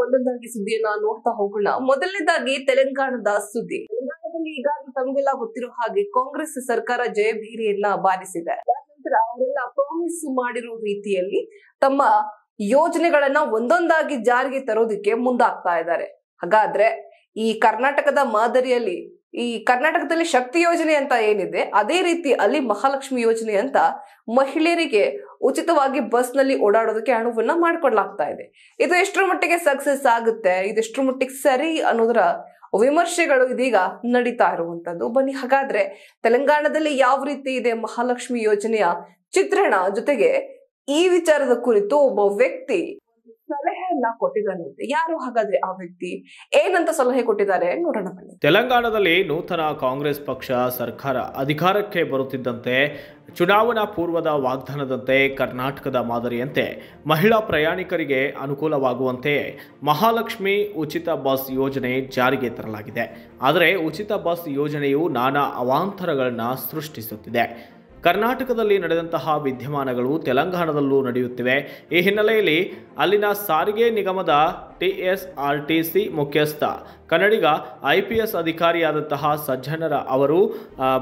ಒಂದೊಂದಾಗಿ ಸುದ್ದಿಯನ್ನ ನೋಡ್ತಾ ಹೋಗೋಣ. ಮೊದಲನೇದಾಗಿ ತೆಲಂಗಾಣದ ಸುದ್ದಿ. ತೆಲಂಗಾಣದಲ್ಲಿ ಈಗಾಗಲೇ ತಮಗೆಲ್ಲ ಗೊತ್ತಿರೋ ಹಾಗೆ ಕಾಂಗ್ರೆಸ್ ಸರ್ಕಾರ ಜಯಭೇರಿಯನ್ನ ಬಾರಿಸಿದೆ. ನಂತರ ಅವರೆಲ್ಲ ಪ್ರಾಮಿಸ್ ಮಾಡಿರೋ ರೀತಿಯಲ್ಲಿ ತಮ್ಮ ಯೋಜನೆಗಳನ್ನ ಒಂದೊಂದಾಗಿ ಜಾರಿಗೆ ತರೋದಕ್ಕೆ ಮುಂದಾಗ್ತಾ ಇದ್ದಾರೆ. ಹಾಗಾದ್ರೆ ಈ ಕರ್ನಾಟಕದ ಮಾದರಿಯಲ್ಲಿ ಈ ಕರ್ನಾಟಕದಲ್ಲಿ ಶಕ್ತಿ ಯೋಜನೆ ಅಂತ ಏನಿದೆ, ಅದೇ ರೀತಿ ಅಲ್ಲಿ ಮಹಾಲಕ್ಷ್ಮಿ ಯೋಜನೆ ಅಂತ ಮಹಿಳೆಯರಿಗೆ ಉಚಿತವಾಗಿ ಬಸ್ ನಲ್ಲಿ ಓಡಾಡೋದಕ್ಕೆ ಅನುವನ್ನ ಮಾಡಿಕೊಡ್ಲಾಗ್ತಾ ಇದೆ. ಇದು ಎಷ್ಟರ ಮಟ್ಟಿಗೆ ಸಕ್ಸಸ್ ಆಗುತ್ತೆ, ಇದೆಷ್ಟರ ಮಟ್ಟಿಗೆ ಸರಿ ಅನ್ನೋದರ ವಿಮರ್ಶೆಗಳು ಇದೀಗ ನಡೀತಾ ಇರುವಂತದ್ದು. ಬನ್ನಿ ಹಾಗಾದ್ರೆ ತೆಲಂಗಾಣದಲ್ಲಿ ಯಾವ ರೀತಿ ಇದೆ ಮಹಾಲಕ್ಷ್ಮಿ ಯೋಜನೆಯ ಚಿತ್ರಣ, ಜೊತೆಗೆ ಈ ವಿಚಾರದ ಕುರಿತು ಒಬ್ಬ ವ್ಯಕ್ತಿ ಸಲಹೆಯನ್ನ ಕೊಟ್ಟಿದ್ದಾನಂತೆ. ಯಾರು ಹಾಗಾದ್ರೆ ಆ ವ್ಯಕ್ತಿ, ಏನಂತ ಸಲಹೆ ಕೊಟ್ಟಿದ್ದಾರೆ ನೋಡೋಣ ಬನ್ನಿ. ತೆಲಂಗಾಣದಲ್ಲಿ ನೂತನ ಕಾಂಗ್ರೆಸ್ ಪಕ್ಷ ಸರ್ಕಾರ ಅಧಿಕಾರಕ್ಕೆ ಬರುತ್ತಿದ್ದಂತೆ ಚುನಾವಣಾ ಪೂರ್ವದ ವಾಗ್ದಾನದಂತೆ ಕರ್ನಾಟಕದ ಮಾದರಿಯಂತೆ ಮಹಿಳಾ ಪ್ರಯಾಣಿಕರಿಗೆ ಅನುಕೂಲವಾಗುವಂತೆ ಮಹಾಲಕ್ಷ್ಮಿ ಉಚಿತ ಬಸ್ ಯೋಜನೆ ಜಾರಿಗೆ ತರಲಾಗಿದೆ. ಆದರೆ ಉಚಿತ ಬಸ್ ಯೋಜನೆಯು ನಾನಾ ಅವಾಂತರಗಳನ್ನು ಸೃಷ್ಟಿಸುತ್ತಿದೆ. ಕರ್ನಾಟಕದಲ್ಲಿ ನಡೆದಂತಹ ವಿದ್ಯಮಾನಗಳು ತೆಲಂಗಾಣದಲ್ಲೂ ನಡೆಯುತ್ತಿವೆ. ಈ ಹಿನ್ನೆಲೆಯಲ್ಲಿ ಅಲ್ಲಿನ ಸಾರಿಗೆ ನಿಗಮದ TSRTC ಮುಖ್ಯಸ್ಥ ಕನ್ನಡಿಗ IPS ಅಧಿಕಾರಿಯಾದಂತಹ ಸಜ್ಜನರ ಅವರು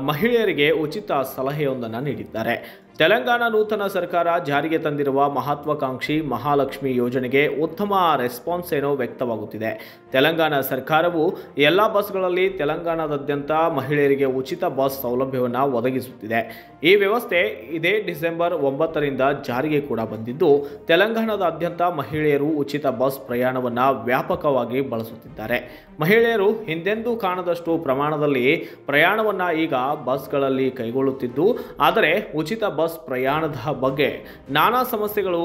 ಮಹಿಳೆಯರಿಗೆ ಉಚಿತ ಸಲಹೆಯೊಂದನ್ನು ನೀಡಿದ್ದಾರೆ. ತೆಲಂಗಾಣ ನೂತನ ಸರ್ಕಾರ ಜಾರಿಗೆ ತಂದಿರುವ ಮಹತ್ವಾಕಾಂಕ್ಷಿ ಮಹಾಲಕ್ಷ್ಮಿ ಯೋಜನೆಗೆ ಉತ್ತಮ ರೆಸ್ಪಾನ್ಸ್ ಏನೋ ವ್ಯಕ್ತವಾಗುತ್ತಿದೆ. ತೆಲಂಗಾಣ ಸರ್ಕಾರವು ಎಲ್ಲ ಬಸ್ಗಳಲ್ಲಿ ತೆಲಂಗಾಣದಾದ್ಯಂತ ಮಹಿಳೆಯರಿಗೆ ಉಚಿತ ಬಸ್ ಸೌಲಭ್ಯವನ್ನು ಒದಗಿಸುತ್ತಿದೆ. ಈ ವ್ಯವಸ್ಥೆ ಇದೇ ಡಿಸೆಂಬರ್ 9ರಿಂದ ಜಾರಿಗೆ ಕೂಡ ಬಂದಿದ್ದು, ತೆಲಂಗಾಣದಾದ್ಯಂತ ಮಹಿಳೆಯರು ಉಚಿತ ಬಸ್ ಪ್ರಯಾಣವನ್ನು ವ್ಯಾಪಕವಾಗಿ ಬಳಸುತ್ತಿದ್ದಾರೆ. ಮಹಿಳೆಯರು ಹಿಂದೆಂದೂ ಕಾಣದಷ್ಟು ಪ್ರಮಾಣದಲ್ಲಿ ಪ್ರಯಾಣವನ್ನು ಈಗ ಬಸ್ಗಳಲ್ಲಿ ಕೈಗೊಳ್ಳುತ್ತಿದ್ದು, ಆದರೆ ಉಚಿತ ಬಸ್ ಪ್ರಯಾಣದ ಬಗ್ಗೆ ನಾನಾ ಸಮಸ್ಯೆಗಳು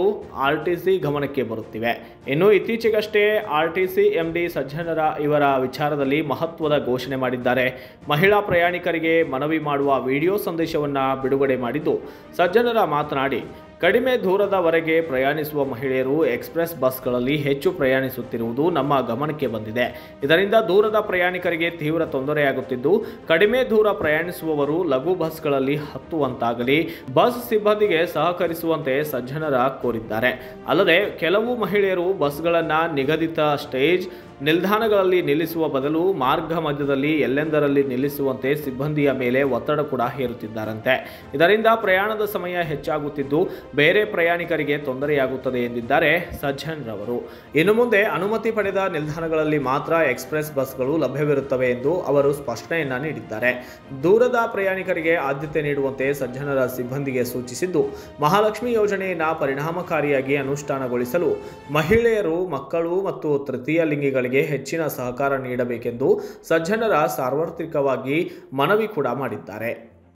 RTC ಗಮನಕ್ಕೆ ಬರುತ್ತಿವೆ. ಇನ್ನು ಇತ್ತೀಚೆಗಷ್ಟೇ RTC MD ಸಜ್ಜನರ ಇವರ ವಿಚಾರದಲ್ಲಿ ಮಹತ್ವದ ಘೋಷಣೆ ಮಾಡಿದ್ದಾರೆ. ಮಹಿಳಾ ಪ್ರಯಾಣಿಕರಿಗೆ ಮನವಿ ಮಾಡುವ ವಿಡಿಯೋ ಸಂದೇಶವನ್ನು ಬಿಡುಗಡೆ ಮಾಡಿದ್ದು, ಸಜ್ಜನರ ಮಾತನಾಡಿ, ಕಡಿಮೆ ದೂರದವರೆಗೆ ಪ್ರಯಾಣಿಸುವ ಮಹಿಳೆಯರು ಎಕ್ಸ್ಪ್ರೆಸ್ ಬಸ್ಗಳಲ್ಲಿ ಹೆಚ್ಚು ಪ್ರಯಾಣಿಸುತ್ತಿರುವುದು ನಮ್ಮ ಗಮನಕ್ಕೆ ಬಂದಿದೆ. ಇದರಿಂದ ದೂರದ ಪ್ರಯಾಣಿಕರಿಗೆ ತೀವ್ರ ತೊಂದರೆಯಾಗುತ್ತಿದ್ದು, ಕಡಿಮೆ ದೂರ ಪ್ರಯಾಣಿಸುವವರು ಲಘು ಬಸ್ಗಳಲ್ಲಿ ಹತ್ತುವಂತಾಗಲಿ ಬಸ್ ಸಿಬ್ಬಂದಿಗೆ ಸಹಕರಿಸುವಂತೆ ಸಜ್ಜನರ ಕೋರಿದ್ದಾರೆ. ಅಲ್ಲದೆ ಕೆಲವು ಮಹಿಳೆಯರು ಬಸ್ಗಳನ್ನು ನಿಗದಿತ ಸ್ಟೇಜ್ ನಿಲ್ದಾಣಗಳಲ್ಲಿ ನಿಲ್ಲಿಸುವ ಬದಲು ಮಾರ್ಗ ಮಧ್ಯದಲ್ಲಿ ಎಲ್ಲೆಂದರಲ್ಲಿ ನಿಲ್ಲಿಸುವಂತೆ ಸಿಬ್ಬಂದಿಯ ಮೇಲೆ ಒತ್ತಡ ಕೂಡ ಹೇರುತ್ತಿದ್ದಾರಂತೆ. ಇದರಿಂದ ಪ್ರಯಾಣದ ಸಮಯ ಹೆಚ್ಚಾಗುತ್ತಿದ್ದು ಬೇರೆ ಪ್ರಯಾಣಿಕರಿಗೆ ತೊಂದರೆಯಾಗುತ್ತದೆ ಎಂದಿದ್ದಾರೆ ಸಜ್ಜನ್ರವರು. ಇನ್ನು ಮುಂದೆ ಅನುಮತಿ ಪಡೆದ ನಿಲ್ದಾಣಗಳಲ್ಲಿ ಮಾತ್ರ ಎಕ್ಸ್ಪ್ರೆಸ್ ಬಸ್ಗಳು ಲಭ್ಯವಿರುತ್ತವೆ ಎಂದು ಅವರು ಸ್ಪಷ್ಟನೆಯನ್ನ ನೀಡಿದ್ದಾರೆ. ದೂರದ ಪ್ರಯಾಣಿಕರಿಗೆ ಆದ್ಯತೆ ನೀಡುವಂತೆ ಸಜ್ಜನರ ಸಿಬ್ಬಂದಿಗೆ ಸೂಚಿಸಿದ್ದು, ಮಹಾಲಕ್ಷ್ಮಿ ಯೋಜನೆಯನ್ನು ಪರಿಣಾಮಕಾರಿಯಾಗಿ ಅನುಷ್ಠಾನಗೊಳಿಸಲು ಮಹಿಳೆಯರು, ಮಕ್ಕಳು ಮತ್ತು ತೃತೀಯ ಲಿಂಗಿಗಳಿಗೆ ಹೆಚ್ಚಿನ ಸಹಕಾರ ನೀಡಬೇಕೆಂದು ಸಜ್ಜನರ ಸಾರ್ವತ್ರಿಕವಾಗಿ ಮನವಿ ಕೂಡ ಮಾಡಿದ್ದಾರೆ.